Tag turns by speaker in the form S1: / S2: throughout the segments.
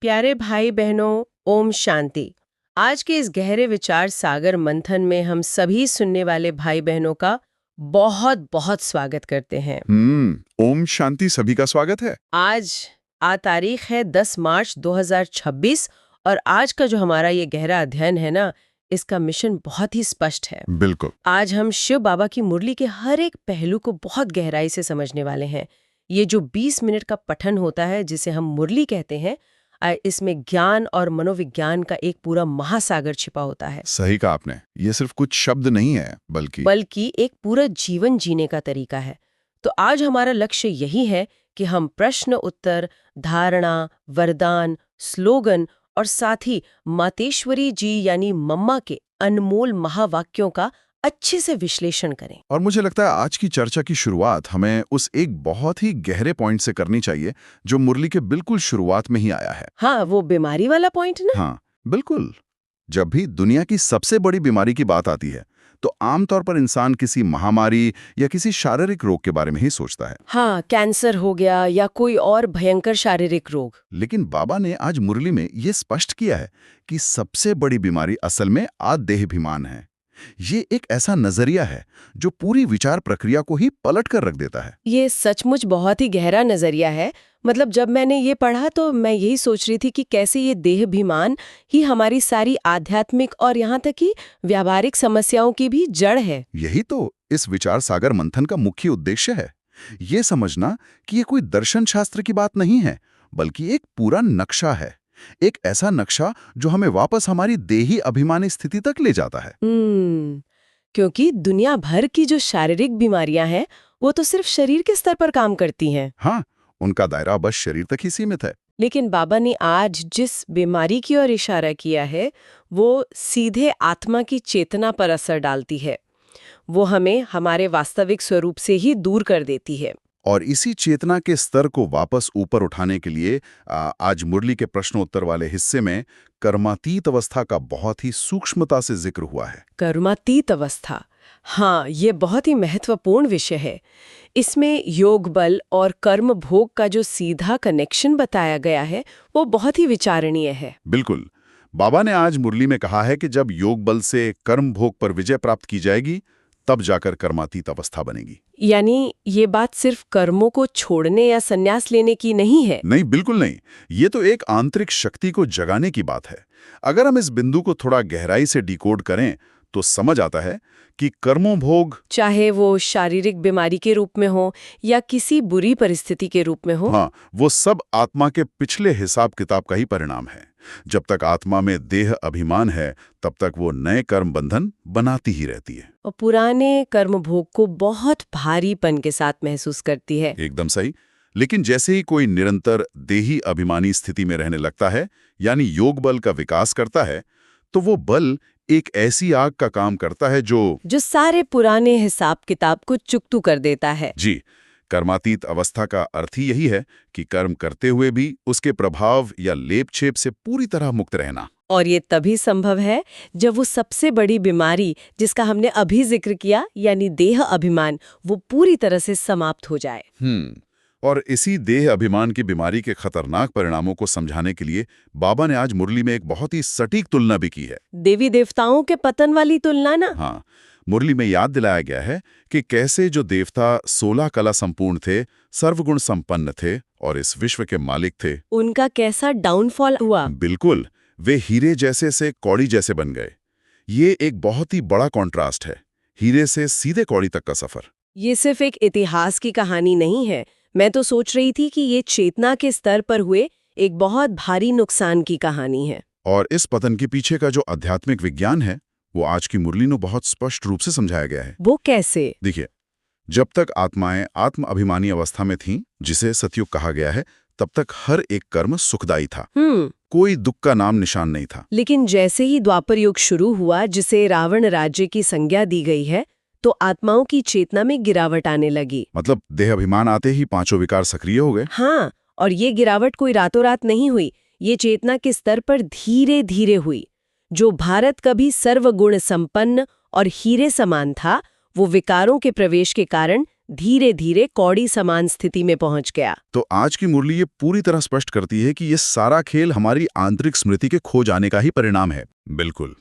S1: प्यारे भाई बहनों, ओम शांति। आज के इस गहरे विचार सागर मंथन में हम सभी सुनने वाले भाई बहनों का बहुत बहुत स्वागत करते हैं।
S2: ओम शांति सभी का स्वागत है।
S1: आज तारीख है 10 मार्च 2026 और आज का जो हमारा ये गहरा अध्ययन है ना, इसका मिशन बहुत ही स्पष्ट है।
S2: बिल्कुल।
S1: आज हम शिव बाबा की मुरली के हर एक पहलू को बहुत गहराई से समझने वाले हैं। ये जो 20 मिनट का पठन होता है जिसे हम मुरली कहते हैं, इसमें ज्ञान और मनोविज्ञान का एक पूरा महासागर छिपा होता है।
S2: सही कहा आपने। ये सिर्फ कुछ शब्द नहीं है बल्कि
S1: एक पूरा जीवन जीने का तरीका है। तो आज हमारा लक्ष्य यही है कि हम प्रश्न उत्तर, धारणा, वरदान, स्लोगन और साथ ही मातेश्वरी जी यानी मम्मा के अनमोल महावाक्यों का अच्छे से विश्लेषण करें।
S2: और मुझे लगता है आज की चर्चा की शुरुआत हमें उस एक बहुत ही गहरे पॉइंट से करनी चाहिए जो मुरली के बिल्कुल शुरुआत में ही आया है।
S1: हाँ, वो बीमारी वाला पॉइंट ना।
S2: हाँ बिल्कुल। जब भी दुनिया की सबसे बड़ी बीमारी की बात आती है तो आमतौर पर इंसान किसी महामारी या किसी शारीरिक रोग के बारे में ही सोचता है।
S1: हाँ, कैंसर हो गया या कोई और भयंकर शारीरिक रोग।
S2: लेकिन बाबा ने आज मुरली में ये स्पष्ट किया है कि सबसे बड़ी बीमारी असल में आदेहाभिमान है। ये एक ऐसा नजरिया है जो पूरी विचार प्रक्रिया को ही पलट कर रख देता है।
S1: ये सचमुच बहुत ही गहरा नजरिया है। मतलब जब मैंने ये पढ़ा तो मैं यही सोच रही थी कि कैसे ये देहाभिमान ही हमारी सारी आध्यात्मिक और यहाँ तक कि व्यावहारिक समस्याओं की भी जड़ है।
S2: यही तो इस विचार सागर मंथन का मुख्य उद्देश्य है, ये समझना कि ये कोई दर्शन शास्त्र की बात नहीं है बल्कि एक पूरा नक्शा है। एक ऐसा नक्शा जो हमें वापस हमारी देही अभिमानी स्थिति तक ले जाता है।
S1: क्योंकि दुनिया भर की जो शारीरिक बीमारियां हैं वो तो सिर्फ शरीर के स्तर पर काम करती हैं।
S2: हाँ, उनका दायरा बस शरीर तक ही सीमित है।
S1: लेकिन बाबा ने आज जिस बीमारी की ओर इशारा किया है वो सीधे आत्मा की चेतना पर असर डालती है। वो हमें हमारे वास्तविक स्वरूप से ही दूर कर देती है।
S2: और इसी चेतना के स्तर को वापस ऊपर उठाने के लिए आज मुरली के प्रश्नोत्तर वाले हिस्से में कर्मातीत अवस्था का बहुत ही सूक्ष्मता से जिक्र हुआ है।
S1: कर्मातीत अवस्था, हाँ, ये बहुत ही महत्वपूर्ण विषय है। इसमें योग बल और कर्म भोग का जो सीधा कनेक्शन बताया गया है वो बहुत ही विचारणीय है।
S2: बिल्कुल। बाबा ने आज मुरली में कहा है कि जब योग बल से कर्म भोग पर विजय प्राप्त की जाएगी तब जाकर कर्मातीत अवस्था बनेगी।
S1: यानी ये बात सिर्फ कर्मों को छोड़ने या संन्यास लेने की नहीं है।
S2: नहीं, बिल्कुल नहीं। ये तो एक आंतरिक शक्ति को जगाने की बात है। अगर हम इस बिंदु को थोड़ा गहराई से डिकोड करें तो समझ आता है कि कर्मों भोग,
S1: चाहे वो शारीरिक बीमारी के रूप में हो या किसी बुरी परिस्थिति के रूप में हो,
S2: हाँ, वो सब आत्मा के पिछले हिसाब किताब का ही परिणाम है। जब तक आत्मा में देह अभिमान है तब तक वो नए कर्म बंधन बनाती ही रहती है
S1: और पुराने कर्म भोग को बहुत भारीपन के साथ महसूस करती है।
S2: एकदम सही। लेकिन जैसे ही कोई निरंतर देही अभिमानी स्थिति में रहने लगता है यानी योग बल का विकास करता है तो वो बल एक ऐसी आग का काम करता है जो
S1: सारे पुराने हिसाब किताब को चुकतू कर देता है।
S2: जी, कर्मातीत अवस्था का अर्थ ही यही है कि कर्म करते हुए भी उसके प्रभाव या लेप छेप से पूरी तरह मुक्त रहना।
S1: और ये तभी संभव है जब वो सबसे बड़ी बीमारी जिसका हमने अभी जिक्र किया यानी देह अभिमान वो पूरी तरह से समाप्त हो जाए।
S2: और इसी देह अभिमान की बीमारी के खतरनाक परिणामों को समझाने के लिए बाबा ने आज मुरली में एक बहुत ही सटीक तुलना भी की है।
S1: देवी देवताओं के पतन वाली तुलना ना।
S2: हाँ, मुरली में याद दिलाया गया है कि कैसे जो देवता 16 कला संपूर्ण थे, सर्वगुण संपन्न थे और इस विश्व के मालिक थे,
S1: उनका कैसा डाउनफॉल हुआ।
S2: बिल्कुल, वे हीरे जैसे से कौड़ी जैसे बन गए। ये एक बहुत ही बड़ा कॉन्ट्रास्ट है, हीरे से सीधे कौड़ी तक का सफर।
S1: ये सिर्फ एक इतिहास की कहानी नहीं है। मैं तो सोच रही थी कि ये चेतना के स्तर पर हुए एक बहुत भारी नुकसान की कहानी है।
S2: और इस पतन के पीछे का जो आध्यात्मिक विज्ञान है वो आज की मुरली में बहुत स्पष्ट रूप से समझाया गया है।
S1: वो कैसे?
S2: देखिए, जब तक आत्माएं आत्म अभिमानी अवस्था में थीं, जिसे सतयुग कहा गया है, तब तक हर एक कर्म सुखदायी था। कोई दुख का नाम निशान नहीं था।
S1: लेकिन जैसे ही द्वापर युग शुरू हुआ जिसे रावण राज्य की संज्ञा दी गई है तो आत्माओं की चेतना में गिरावट आने लगी।
S2: मतलब देह अभिमान आते ही पांचों विकार सक्रिय हो गए।
S1: हाँ, और ये गिरावट कोई रातों रात नहीं हुई। ये चेतना के स्तर पर धीरे धीरे हुई। जो भारत कभी सर्वगुण संपन्न और हीरे समान था वो विकारों के प्रवेश के कारण धीरे धीरे कौड़ी समान स्थिति में पहुंच गया।
S2: तो आज की मुरली ये पूरी तरह स्पष्ट करती है कि ये सारा खेल हमारी आंतरिक स्मृति के खो जाने का ही परिणाम है। बिल्कुल।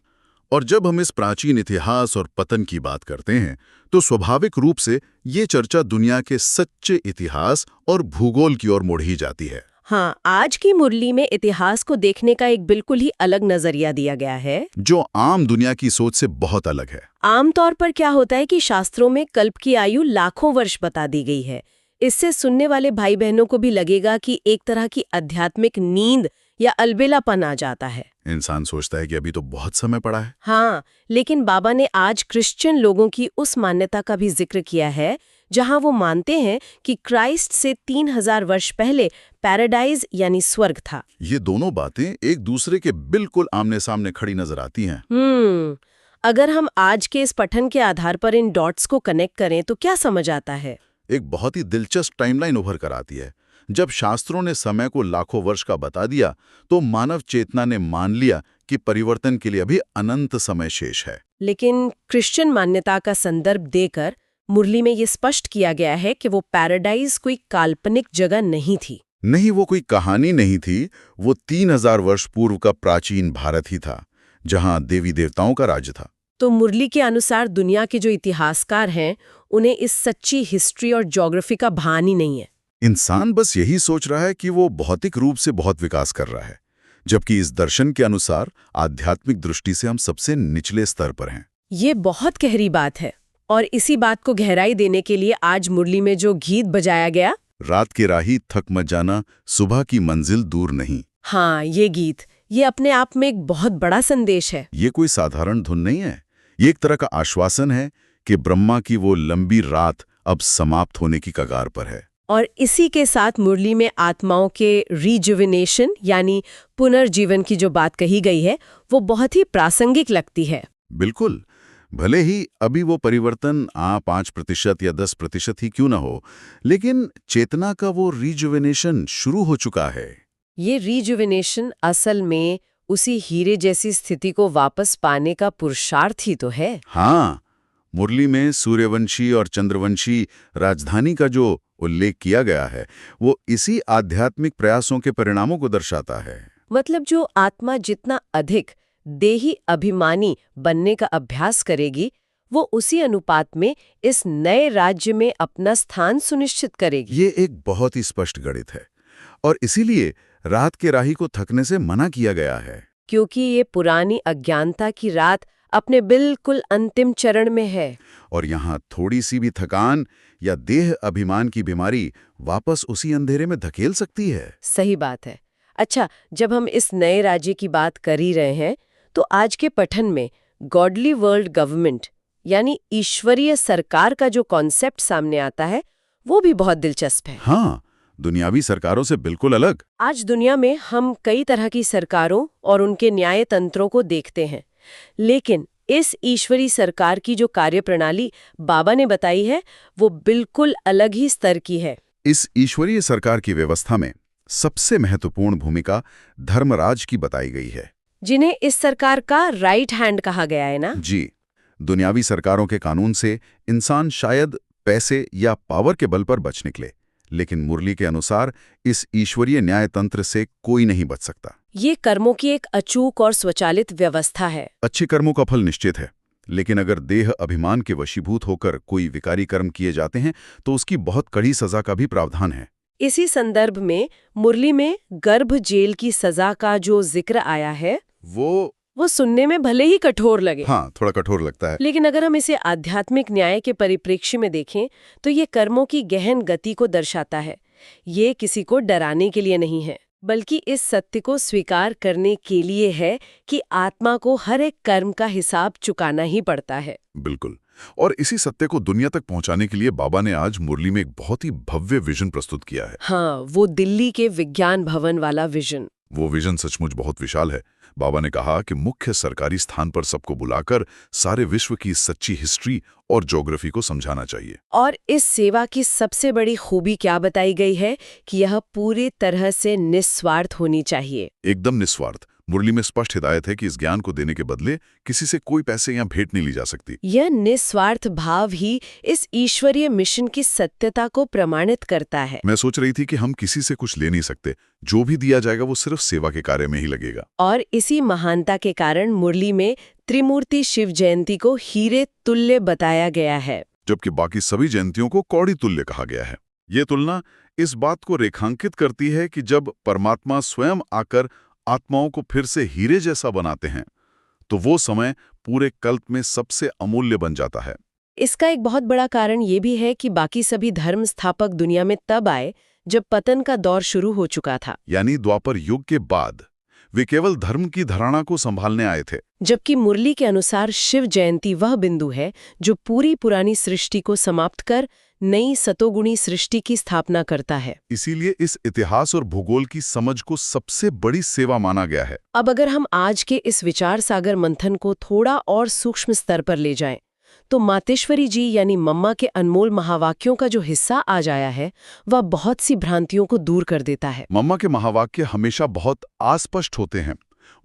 S2: और जब हम इस प्राचीन इतिहास और पतन की बात करते हैं तो स्वाभाविक रूप से ये चर्चा दुनिया के सच्चे इतिहास और भूगोल की ओर मोड़ ही जाती है।
S1: हाँ, आज की मुरली में इतिहास को देखने का एक बिल्कुल ही अलग नजरिया दिया गया है,
S2: जो आम दुनिया की सोच से बहुत अलग है।
S1: आमतौर पर क्या होता है कि शास्त्रों में कल्प की आयु लाखों वर्ष बता दी गई है। इससे सुनने वाले भाई बहनों को भी लगेगा कि एक तरह की आध्यात्मिक नींद या अलबेलापन आ जाता है।
S2: इंसान सोचता है कि अभी तो बहुत समय पड़ा है।
S1: हाँ, लेकिन बाबा ने आज क्रिश्चियन लोगों की उस मान्यता का भी जिक्र किया है जहां वो मानते हैं कि क्राइस्ट से 3000 वर्ष पहले पैराडाइज यानी स्वर्ग था।
S2: ये दोनों बातें एक दूसरे के बिल्कुल आमने सामने खड़ी नजर आती हैं।
S1: अगर हम आज के इस पठन के आधार पर इन डॉट्स को कनेक्ट करें तो क्या समझ आता है?
S2: एक बहुत ही दिलचस्प टाइमलाइन उभर कर आती है। जब शास्त्रों ने समय को लाखों वर्ष का बता दिया तो मानव चेतना ने मान लिया कि परिवर्तन के लिए अभी अनंत समय शेष है।
S1: लेकिन क्रिश्चियन मान्यता का संदर्भ देकर मुरली में ये स्पष्ट किया गया है कि वो पैराडाइज कोई काल्पनिक जगह नहीं थी।
S2: नहीं, वो कोई कहानी नहीं थी। वो 3000 वर्ष पूर्व का प्राचीन भारत ही था, जहां देवी देवताओं का राज्य था।
S1: तो मुरली के अनुसार दुनिया के जो इतिहासकार हैं उन्हें इस सच्ची हिस्ट्री और ज्योग्राफी का भान ही नहीं है।
S2: इंसान बस यही सोच रहा है कि वो भौतिक रूप से बहुत विकास कर रहा है, जबकि इस दर्शन के अनुसार आध्यात्मिक दृष्टि से हम सबसे निचले स्तर पर हैं।
S1: ये बहुत गहरी बात है और इसी बात को गहराई देने के लिए आज मुरली में जो गीत बजाया गया,
S2: रात के राही थक मत जाना, सुबह की मंजिल दूर नहीं।
S1: हाँ, ये गीत ये अपने आप में एक बहुत बड़ा संदेश है।
S2: ये कोई साधारण धुन नहीं है। ये एक तरह का आश्वासन है कि ब्रह्मा की वो लंबी रात अब समाप्त होने की कगार पर है।
S1: और इसी के साथ मुरली में आत्माओं के रिजुविनेशन यानी पुनर्जीवन की जो बात कही गई है वो बहुत ही प्रासंगिक लगती है।
S2: बिल्कुल। भले ही अभी वो परिवर्तन 5% या 10% ही क्यों ना हो, लेकिन चेतना का वो रिजुविनेशन शुरू हो चुका है।
S1: ये रिजुविनेशन असल में उसी हीरे जैसी स्थिति को वापस पाने का पुरुषार्थ ही तो है।
S2: हाँ, मुरली में सूर्यवंशी और चंद्रवंशी राजधानी का जो उल्लेख किया गया है वो इसी आध्यात्मिक प्रयासों के परिणामों को दर्शाता है।
S1: मतलब जो आत्मा जितना अधिक देही अभिमानी बनने का अभ्यास करेगी वो उसी अनुपात में इस नए राज्य में अपना स्थान सुनिश्चित करेगी।
S2: ये एक बहुत ही स्पष्ट गणित है और इसीलिए रात के राही को थकने से मना किया गया है,
S1: क्योंकि ये पुरानी अज्ञानता की रात अपने बिल्कुल अंतिम चरण में है।
S2: और यहाँ थोड़ी सी भी थकान या देह अभिमान की बीमारी वापस उसी अंधेरे में धकेल सकती है।
S1: सही बात है। अच्छा, जब हम इस नए राज्य की बात कर ही रहे हैं तो आज के पठन में गॉडली वर्ल्ड गवर्नमेंट यानी ईश्वरीय सरकार का जो कॉन्सेप्ट सामने आता है वो भी बहुत दिलचस्प है।
S2: हाँ, दुनियावी सरकारों से बिल्कुल अलग।
S1: आज दुनिया में हम कई तरह की सरकारों और उनके न्याय तंत्रों को देखते हैं, लेकिन इस ईश्वरी सरकार की जो कार्यप्रणाली बाबा ने बताई है वो बिल्कुल अलग ही स्तर की है।
S2: इस ईश्वरीय सरकार की व्यवस्था में सबसे महत्वपूर्ण भूमिका धर्मराज की बताई गई है,
S1: जिन्हें इस सरकार का राइट हैंड कहा गया है ना?
S2: जी। दुनियावी सरकारों के कानून से इंसान शायद पैसे या पावर के बल पर बच निकले, लेकिन मुरली के अनुसार इस ईश्वरीय न्याय तंत्र से कोई नहीं बच सकता।
S1: ये कर्मों की एक अचूक और स्वचालित व्यवस्था है।
S2: अच्छे कर्मों का फल निश्चित है, लेकिन अगर देह अभिमान के वशीभूत होकर कोई विकारी कर्म किए जाते हैं तो उसकी बहुत कड़ी सजा का भी प्रावधान है।
S1: इसी संदर्भ में मुरली में गर्भ जेल की सजा का जो जिक्र आया है वो सुनने में भले ही कठोर लगे।
S2: हाँ, थोड़ा कठोर लगता है,
S1: लेकिन अगर हम इसे आध्यात्मिक न्याय के परिप्रेक्ष्य में देखें तो ये कर्मों की गहन गति को दर्शाता है। ये किसी को डराने के लिए नहीं है, बल्कि इस सत्य को स्वीकार करने के लिए है कि आत्मा को हर एक कर्म का हिसाब चुकाना ही पड़ता है।
S2: बिल्कुल। और इसी सत्य को दुनिया तक पहुंचाने के लिए बाबा ने आज मुरली में एक बहुत ही भव्य विजन प्रस्तुत किया है।
S1: हाँ, वो दिल्ली के विज्ञान भवन वाला विजन।
S2: वो विजन सचमुच बहुत विशाल है। बाबा ने कहा कि मुख्य सरकारी स्थान पर सबको बुलाकर सारे विश्व की सच्ची हिस्ट्री और ज्योग्राफी को समझाना चाहिए।
S1: और इस सेवा की सबसे बड़ी खूबी क्या बताई गई है कि यह पूरी तरह से निस्वार्थ होनी चाहिए।
S2: एकदम निस्वार्थ। मुरली में स्पष्ट हिदायत है कि इस ज्ञान को देने के बदले किसी से कोई पैसे या भेंट नहीं ली जा सकती।
S1: यह निस्वार्थ भाव ही इस ईश्वरीय मिशन की सत्यता को प्रमाणित करता है।
S2: मैं सोच रही थी कि हम किसी से कुछ ले नहीं सकते, जो भी दिया जाएगा वो सिर्फ सेवा के कार्य में ही लगेगा।
S1: और इसी महानता के कारण मुरली में त्रिमूर्ति शिव जयंती को हीरे तुल्य बताया गया है,
S2: जबकि बाकी सभी जयंतियों को कौड़ी तुल्य कहा गया है। ये तुलना इस बात को रेखांकित करती है कि जब परमात्मा स्वयं आकर आत्माओं को फिर से हीरे जैसा बनाते हैं, तो वो समय पूरे कल्प में सबसे अमूल्य बन जाता है।
S1: इसका एक बहुत बड़ा कारण ये भी है कि बाकी सभी धर्म स्थापक दुनिया में तब आए जब पतन का दौर शुरू हो चुका था,
S2: यानी द्वापर युग के बाद वे केवल धर्म की धारणा को संभालने आए थे।
S1: जबकि मुरली के अनुसार शिव जयंती वह बिंदु है जो पूरी पुरानी सृष्टि को समाप्त कर नई सतोगुणी सृष्टि की स्थापना करता है।
S2: इसीलिए इस इतिहास और भूगोल की समझ को सबसे बड़ी सेवा माना गया है।
S1: अब अगर हम आज के इस विचार सागर मंथन को थोड़ा और सूक्ष्म स्तर पर ले जाएं, तो मातेश्वरी जी यानी मम्मा के अनमोल महावाक्यों का जो हिस्सा आज आया है, वह बहुत सी भ्रांतियों को दूर कर देता है।
S2: मम्मा के महावाक्य हमेशा बहुत अस्पष्ट होते हैं।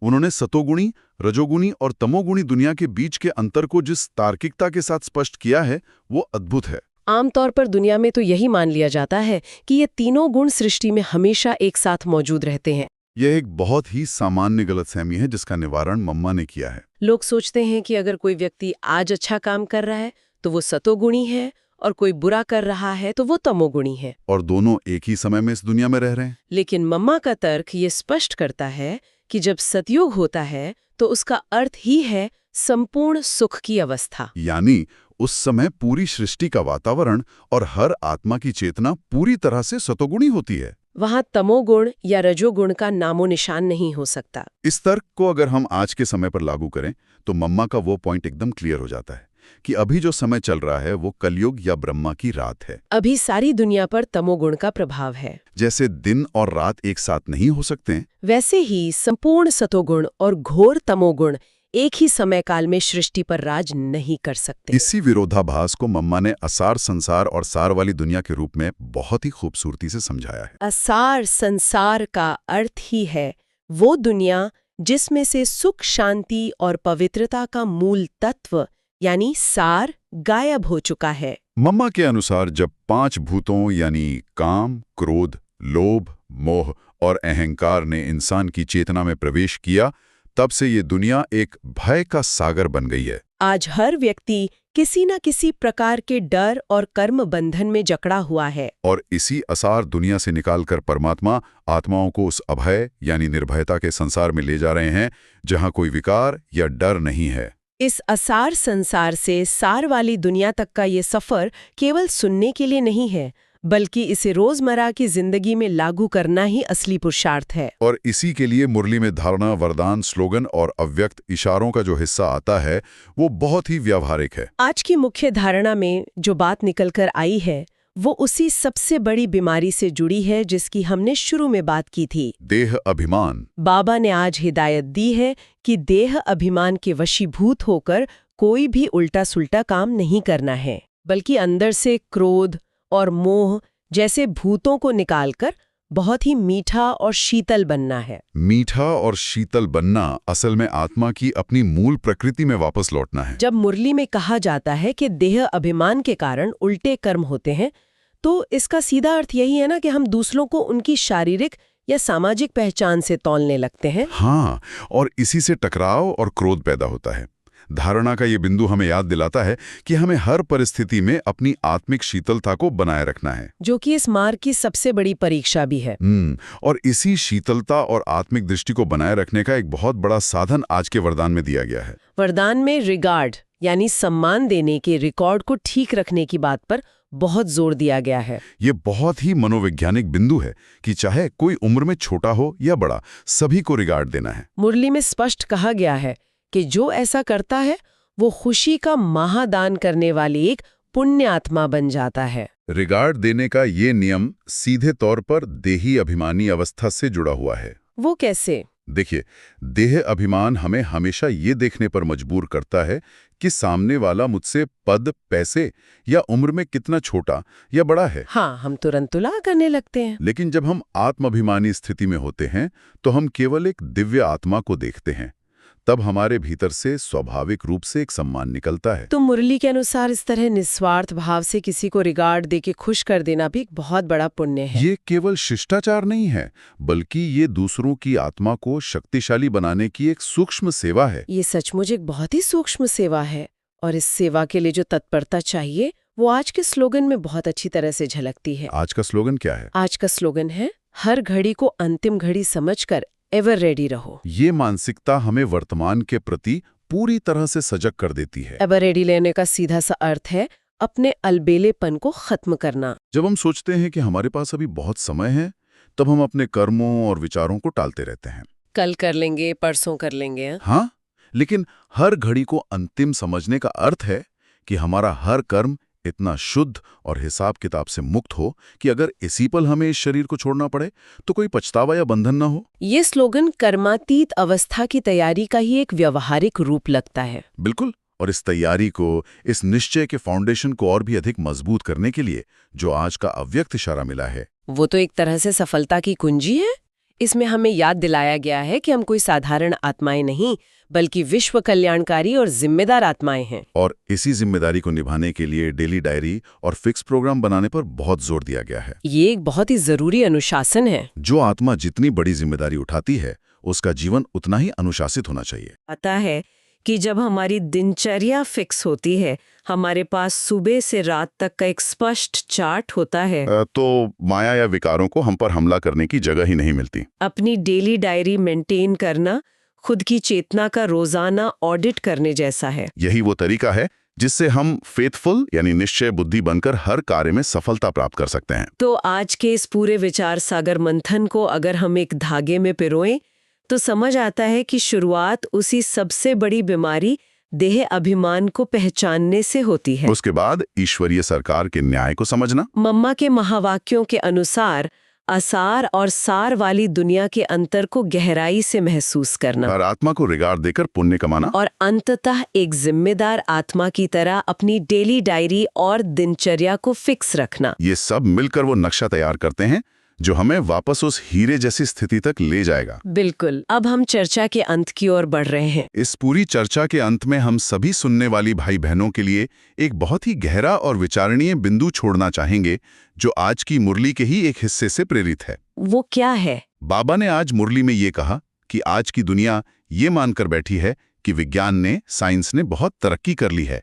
S2: उन्होंने सतोगुणी, रजोगुणी और तमोगुणी दुनिया के बीच के अंतर को जिस तार्किकता के साथ स्पष्ट किया है, वो अद्भुत है।
S1: आमतौर पर दुनिया में तो यही मान लिया जाता है कि ये तीनों गुण सृष्टि में हमेशा एक साथ मौजूद रहते हैं।
S2: यह एक बहुत ही सामान्य गलतफहमी है जिसका निवारण मम्मा ने किया है।
S1: लोग सोचते हैं कि अगर कोई व्यक्ति आज अच्छा काम कर रहा है तो वो सतोगुणी है, और कोई बुरा कर रहा है तो वो तमोगुणी है,
S2: और दोनों एक ही समय में इस दुनिया में रह रहे हैं।
S1: लेकिन मम्मा का तर्क ये स्पष्ट करता है कि जब सतयुग होता है तो उसका अर्थ ही है संपूर्ण सुख की अवस्था।
S2: यानी उस समय पूरी सृष्टि का वातावरण और हर आत्मा की चेतना पूरी तरह से सतोगुणी होती है।
S1: वहां तमोगुण या रजोगुण का नामो निशान नहीं हो सकता।
S2: इस तर्क को अगर हम आज के समय पर लागू करें तो मम्मा का वो पॉइंट एकदम क्लियर हो जाता है कि अभी जो समय चल रहा है वो कलयुग या ब्रह्मा की रात है।
S1: अभी सारी दुनिया पर तमोगुण का प्रभाव है।
S2: जैसे दिन और रात एक साथ नहीं हो सकते,
S1: वैसे ही संपूर्ण सतोगुण और घोर तमोगुण एक ही समय काल में सृष्टि पर राज नहीं कर सकते।
S2: इसी विरोधाभास को मम्मा ने असार संसार और सार वाली दुनिया के रूप में बहुत ही खूबसूरती से समझाया है।
S1: असार संसार का अर्थ ही है वो दुनिया जिसमें से सुख, शांति और पवित्रता का मूल तत्व यानी सार गायब हो चुका है।
S2: मम्मा के अनुसार जब 5 भूतों यानी काम, क्रोध, लोभ, मोह और अहंकार ने इंसान की चेतना में प्रवेश किया, तब से ये दुनिया एक भय का सागर बन गई है।
S1: आज हर व्यक्ति किसी न किसी प्रकार के डर और कर्म बंधन में जकड़ा हुआ है।
S2: और इसी असार दुनिया से निकालकर परमात्मा आत्माओं को उस अभय यानी निर्भयता के संसार में ले जा रहे हैं, जहां कोई विकार या डर नहीं है।
S1: इस असार संसार से सार वाली दुनिया तक का ये सफर केवल सुनने के लिए नहीं है, बल्कि इसे रोजमर्रा की जिंदगी में लागू करना ही असली पुरुषार्थ है।
S2: और इसी के लिए मुरली में धारणा, वरदान, स्लोगन और अव्यक्त इशारों का जो हिस्सा आता है वो बहुत ही व्यावहारिक है।
S1: आज की मुख्य धारणा में जो बात निकलकर आई है वो उसी सबसे बड़ी बीमारी से जुड़ी है जिसकी हमने शुरू में बात की थी,
S2: देह अभिमान।
S1: बाबा ने आज हिदायत दी है कि देह अभिमान के वशीभूत होकर कोई भी उल्टा सुल्टा काम नहीं करना है, बल्कि अंदर से क्रोध और मोह जैसे भूतों को निकालकर बहुत ही मीठा और शीतल बनना है।
S2: मीठा और शीतल बनना असल में आत्मा की अपनी मूल प्रकृति में वापस लौटना है।
S1: जब मुरली में कहा जाता है कि देह अभिमान के कारण उल्टे कर्म होते हैं, तो इसका सीधा अर्थ यही है ना कि हम दूसरों को उनकी शारीरिक या सामाजिक पहचान से तौलने लगते हैं।
S2: हाँ, और इसी से टकराव और क्रोध पैदा होता है। धारणा का ये बिंदु हमें याद दिलाता है कि हमें हर परिस्थिति में अपनी आत्मिक शीतलता को बनाए रखना है,
S1: जो कि इस मार्ग की सबसे बड़ी परीक्षा भी है।
S2: और इसी शीतलता और आत्मिक दृष्टि को बनाए रखने का एक बहुत बड़ा साधन आज के वरदान में दिया गया है।
S1: वरदान में रिगार्ड यानी सम्मान देने के रिकॉर्ड को ठीक रखने की बात पर बहुत जोर दिया गया है।
S2: ये बहुत ही मनोवैज्ञानिक बिंदु है कि चाहे कोई उम्र में छोटा हो या बड़ा, सभी को रिगार्ड देना है।
S1: मुरली में स्पष्ट कहा गया है कि जो ऐसा करता है वो खुशी का महादान करने वाली एक पुण्य आत्मा बन जाता है।
S2: रिगार्ड देने का ये नियम सीधे तौर पर देही अभिमानी अवस्था से जुड़ा हुआ है।
S1: वो कैसे?
S2: देखिए, देह अभिमान हमें हमेशा ये देखने पर मजबूर करता है कि सामने वाला मुझसे पद, पैसे या उम्र में कितना छोटा या बड़ा है।
S1: हाँ, हम तुरंत तुलना करने लगते हैं।
S2: लेकिन जब हम आत्माभिमानी स्थिति में होते हैं तो हम केवल एक दिव्य आत्मा को देखते हैं। तब हमारे भीतर से स्वाभाविक रूप से एक सम्मान निकलता है।
S1: तो मुरली के अनुसार इस तरह निस्वार्थ भाव से किसी को रिगार्ड देके खुश कर देना भी एक बहुत बड़ा पुण्य है।
S2: ये केवल शिष्टाचार नहीं है, बल्कि ये दूसरों की आत्मा को शक्तिशाली बनाने की एक सूक्ष्म सेवा है।
S1: ये सचमुच एक बहुत ही सूक्ष्म सेवा है, और इस सेवा के लिए जो तत्परता चाहिए वो आज के स्लोगन में बहुत अच्छी तरह से झलकती है।
S2: आज का स्लोगन क्या है?
S1: आज का स्लोगन है, हर घड़ी को अंतिम घड़ी समझकर एवर रेडी रहो।
S2: ये मानसिकता हमें वर्तमान के प्रति पूरी तरह से सजग कर देती है।
S1: एवर रेडी लेने का सीधा सा अर्थ है अपने अलबेलेपन को खत्म करना।
S2: जब हम सोचते हैं कि हमारे पास अभी बहुत समय है, तब हम अपने कर्मों और विचारों को टालते रहते हैं।
S1: कल कर लेंगे, परसों कर लेंगे।
S2: हाँ, लेकिन हर घड़ी को अंतिम समझने का अर्थ है कि हमारा हर कर्म इतना शुद्ध और हिसाब किताब से मुक्त हो कि अगर इसी पल हमें इस शरीर को छोड़ना पड़े तो कोई पछतावा या बंधन ना हो।
S1: ये स्लोगन कर्मातीत अवस्था की तैयारी का ही एक व्यवहारिक रूप लगता है।
S2: बिल्कुल, और इस तैयारी को, इस निश्चय के फाउंडेशन को और भी अधिक मजबूत करने के लिए जो आज का अव्यक्त इशारा मिला है,
S1: वो तो एक तरह से सफलता की कुंजी है। इसमें हमें याद दिलाया गया है कि हम कोई साधारण आत्माएं नहीं, बल्कि विश्व कल्याणकारी और जिम्मेदार आत्माएं हैं।
S2: और इसी जिम्मेदारी को निभाने के लिए डेली डायरी और फिक्स प्रोग्राम बनाने पर बहुत जोर दिया गया है।
S1: ये एक बहुत ही जरूरी अनुशासन है।
S2: जो आत्मा जितनी बड़ी जिम्मेदारी उठाती है, उसका जीवन उतना ही अनुशासित होना चाहिए।
S1: पता है कि जब हमारी दिनचर्या फिक्स होती है, हमारे पास सुबह से रात तक का एक स्पष्ट चार्ट होता है,
S2: तो माया या विकारों को हम पर हमला करने की जगह ही नहीं मिलती।
S1: अपनी डेली डायरी मेंटेन करना खुद की चेतना का रोजाना ऑडिट करने जैसा है।
S2: यही वो तरीका है जिससे हम फेथफुल यानी निश्चय बुद्धि बनकर हर कार्य में सफलता प्राप्त कर सकते हैं।
S1: तो आज के इस पूरे विचार सागर मंथन को अगर हम एक धागे में पिरोएं तो समझ आता है कि शुरुआत उसी सबसे बड़ी बीमारी देह अभिमान को पहचानने से होती है।
S2: उसके बाद ईश्वरीय सरकार के न्याय को समझना।
S1: मम्मा के महावाक्यों के अनुसार असार और सार वाली दुनिया के अंतर को गहराई से महसूस करना,
S2: हर आत्मा को रिगार्ड देकर पुण्य कमाना,
S1: और अंततः एक जिम्मेदार आत्मा की तरह अपनी डेली डायरी और दिनचर्या को फिक्स रखना।
S2: ये सब मिलकर वो नक्शा तैयार करते हैं जो हमें वापस उस हीरे जैसी स्थिति तक ले जाएगा।
S1: बिल्कुल। अब हम चर्चा के अंत की ओर बढ़ रहे हैं।
S2: इस पूरी चर्चा के अंत में हम सभी सुनने वाली भाई बहनों के लिए एक बहुत ही गहरा और विचारणीय बिंदु छोड़ना चाहेंगे, जो आज की मुरली के ही एक हिस्से से प्रेरित है।
S1: वो क्या है?
S2: बाबा ने आज मुरली में ये कहा कि आज की दुनिया ये मानकर बैठी है कि विज्ञान ने, साइंस ने बहुत तरक्की कर ली है,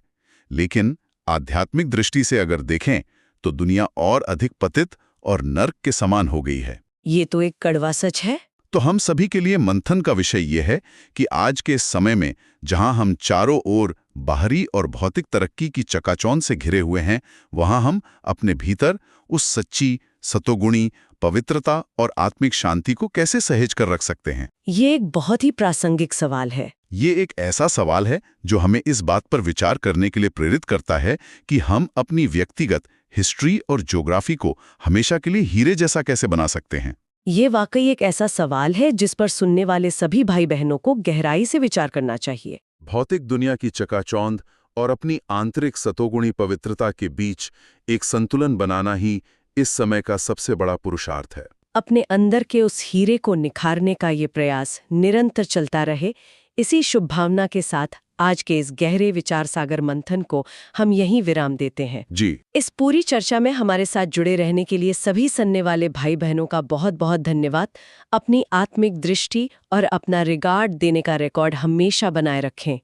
S2: लेकिन आध्यात्मिक दृष्टि से अगर देखें तो दुनिया और अधिक पतित और नर्क के समान हो गई है।
S1: ये तो एक कड़वा सच है।
S2: तो हम सभी के लिए मंथन का विषय ये है कि आज के इस समय में जहां हम चारों ओर बाहरी और भौतिक तरक्की की चकाचौंध से घिरे हुए हैं, वहां हम अपने भीतर उस सच्ची, सतोगुणी पवित्रता और आत्मिक शांति को कैसे सहेज कर रख सकते हैं?
S1: ये एक बहुत ही प्रासंगिक सवाल है।
S2: ये एक ऐसा सवाल है जो हमें इस बात पर विचार करने के लिए प्रेरित करता है कि हम अपनी व्यक्तिगत हिस्ट्री और ज्योग्राफी को हमेशा के लिए हीरे जैसा कैसे बना सकते हैं।
S1: ये वाकई एक ऐसा सवाल है जिस पर सुनने वाले सभी भाई बहनों को गहराई से विचार करना चाहिए।
S2: भौतिक दुनिया की चकाचौंध और अपनी आंतरिक सतोगुणी पवित्रता के बीच एक संतुलन बनाना ही इस समय का सबसे बड़ा पुरुषार्थ है।
S1: अपने अंदर के उस हीरे को निखारने का ये प्रयास निरंतर चलता रहे, इसी शुभ भावना के साथ आज के इस गहरे विचार सागर मंथन को हम यहीं विराम देते हैं।
S2: जी।
S1: इस पूरी चर्चा में हमारे साथ जुड़े रहने के लिए सभी सुनने वाले भाई बहनों का बहुत बहुत धन्यवाद। अपनी आत्मिक दृष्टि और अपना रिगार्ड देने का रिकॉर्ड हमेशा बनाए रखें।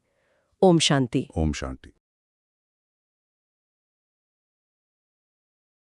S1: ओम शांति।
S2: ओम शांति।